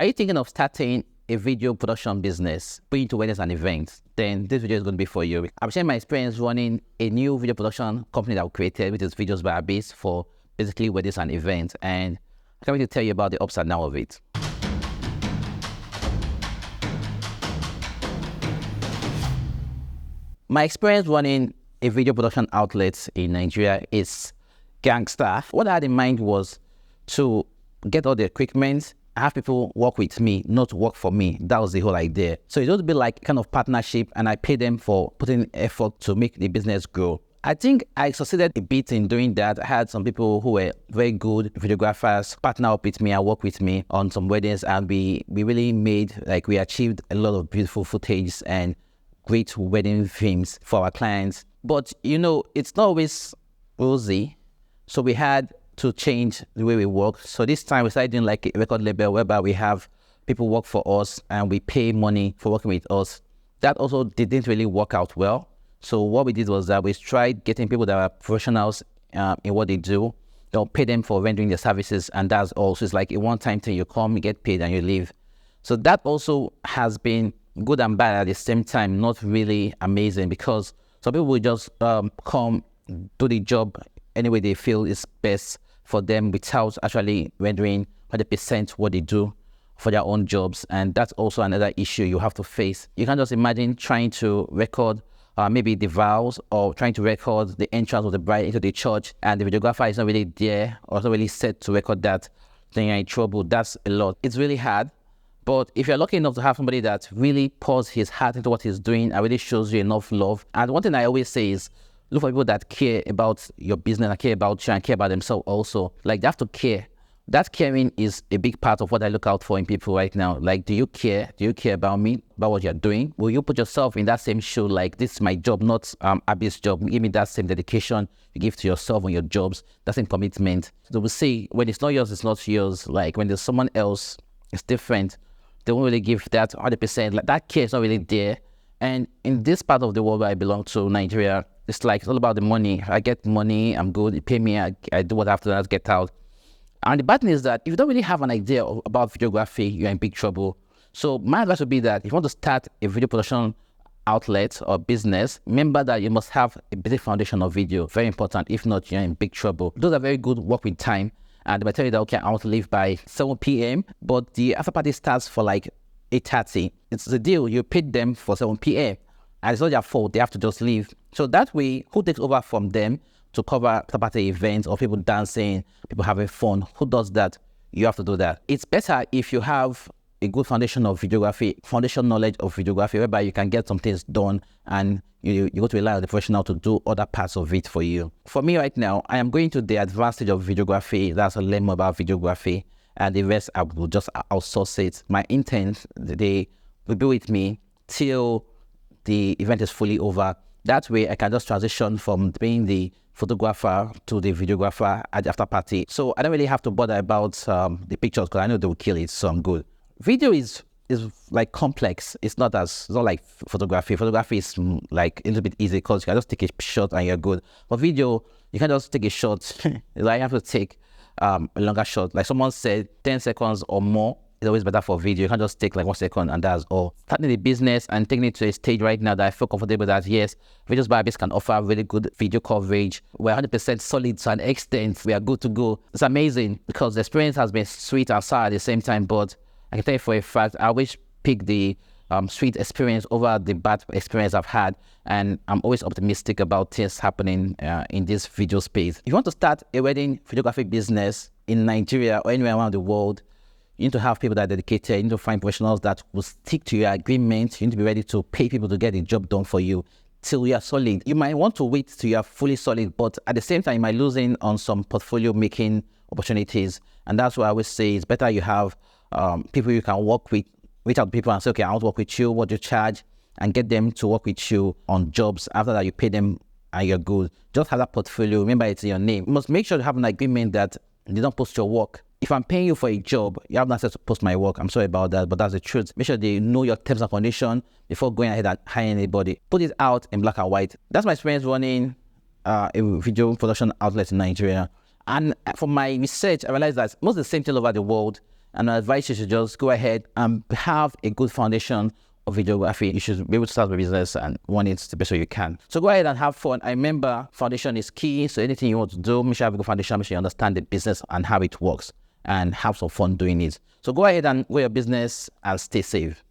Are you thinking of starting a video production business, going to weddings and events? Then this video is going to be for you. I'm sharing my experience running a new video production company that we created, which is Videos by Abyss, for basically weddings and events. And I can't wait to tell you about the ups and downs of it. My experience running a video production outlet in Nigeria is gangster. What I had in mind was to get all the equipment, have people work with me, not work for me. That was the whole idea. So it would be like kind of partnership, and I pay them for putting effort to make the business grow. I think I succeeded a bit in doing that. I had some people who were very good videographers partner up with me and work with me on some weddings, and we really we achieved a lot of beautiful footage and great wedding themes for our clients. But it's not always rosy. So we had to change the way we work. So this time we started doing like a record label whereby we have people work for us and we pay money for working with us. That also didn't really work out well. So what we did was that we tried getting people that are professionals in what they do. They'll pay them for rendering their services, and that's also, it's like a one-time thing. You come, you get paid, and you leave. So that also has been good and bad at the same time, not really amazing, because some people will just come, do the job any way they feel is best for them without actually rendering 100% what they do for their own jobs. And that's also another issue you have to face. You can't just imagine trying to record maybe the vows, or trying to record the entrance of the bride into the church, and the videographer is not really there or not really set to record that. Then you're in trouble. That's a lot. It's really hard. But if you're lucky enough to have somebody that really pours his heart into what he's doing and really shows you enough love. And one thing I always say is, look for people that care about your business and care about you and care about themselves also. Like, they have to care. That caring is a big part of what I look out for in people right now. Like, do you care? Do you care about me, about what you're doing? Will you put yourself in that same shoe? Like, this is my job, not Abby's job. Give me that same dedication you give to yourself on your jobs, that same commitment. So we'll say, when it's not yours, it's not yours. Like, when there's someone else, it's different. They won't really give that 100%. Like, that care is not really there. And in this part of the world where I belong to, Nigeria, it's all about the money. I get money, I'm good, you pay me, I do what I have to get out. And the bad thing is that if you don't really have an idea about videography, you're in big trouble. So my advice would be that if you want to start a video production outlet or business, remember that you must have a basic foundation of video. Very important. If not, you're in big trouble. Those are very good work with time. And they might tell you that, okay, I want to leave by 7 p.m., but the after party starts for like 8:30. It's the deal. You paid them for 7 p.m. and it's not their fault. They have to just leave. So that way, who takes over from them to cover after party events or people dancing, people having fun? Who does that? You have to do that. It's better if you have a good foundation of videography, foundation knowledge of videography, whereby you can get some things done and you go to rely on the professional to do other parts of it for you. For me right now, I am going to the advanced stage of videography. That's a learn more about videography, and the rest I will just outsource it. My intent, they will be with me till the event is fully over. That way I can just transition from being the photographer to the videographer at the after party. So I don't really have to bother about the pictures, because I know they will kill it, so I'm good. Video is like complex. It's not like photography. Photography is like a little bit easy because you can just take a shot and you're good. But video, you can just take a shot. Like, you have to take a longer shot. Like someone said, 10 seconds or more is always better for video. You can't just take like 1 second and that's all. Starting the business and taking it to a stage right now that I feel comfortable that, yes, Videos by Abyss can offer really good video coverage. We're 100% solid to an extent. We are good to go. It's amazing because the experience has been sweet and sour at the same time, but I can tell you for a fact, I always pick the sweet experience over the bad experience I've had, and I'm always optimistic about things happening in this video space. If you want to start a wedding videography business in Nigeria or anywhere around the world, you need to have people that are dedicated. You need to find professionals that will stick to your agreement. You need to be ready to pay people to get the job done for you till you are solid. You might want to wait till you are fully solid, but at the same time, you might lose in on some portfolio making opportunities. And that's why I always say it's better you have people you can work with, reach out to people and say, okay, I want to work with you, what do you charge, and get them to work with you on jobs. After that, you pay them and you're good. Just have that portfolio. Remember, it's in your name. You must make sure you have an agreement that they don't post your work. If I'm paying you for a job, you have no access to post my work. I'm sorry about that, but that's the truth. Make sure they know your terms and conditions before going ahead and hiring anybody. Put it out in black and white. That's my experience running a video production outlet in Nigeria. And from my research, I realized that most of the same thing over the world. And I advise you to just go ahead and have a good foundation of videography. You should be able to start a business and run it the best way you can. So go ahead and have fun. I remember foundation is key. So anything you want to do, make sure you have a good foundation, make sure you understand the business and how it works and have some fun doing it. So go ahead and grow your business and stay safe.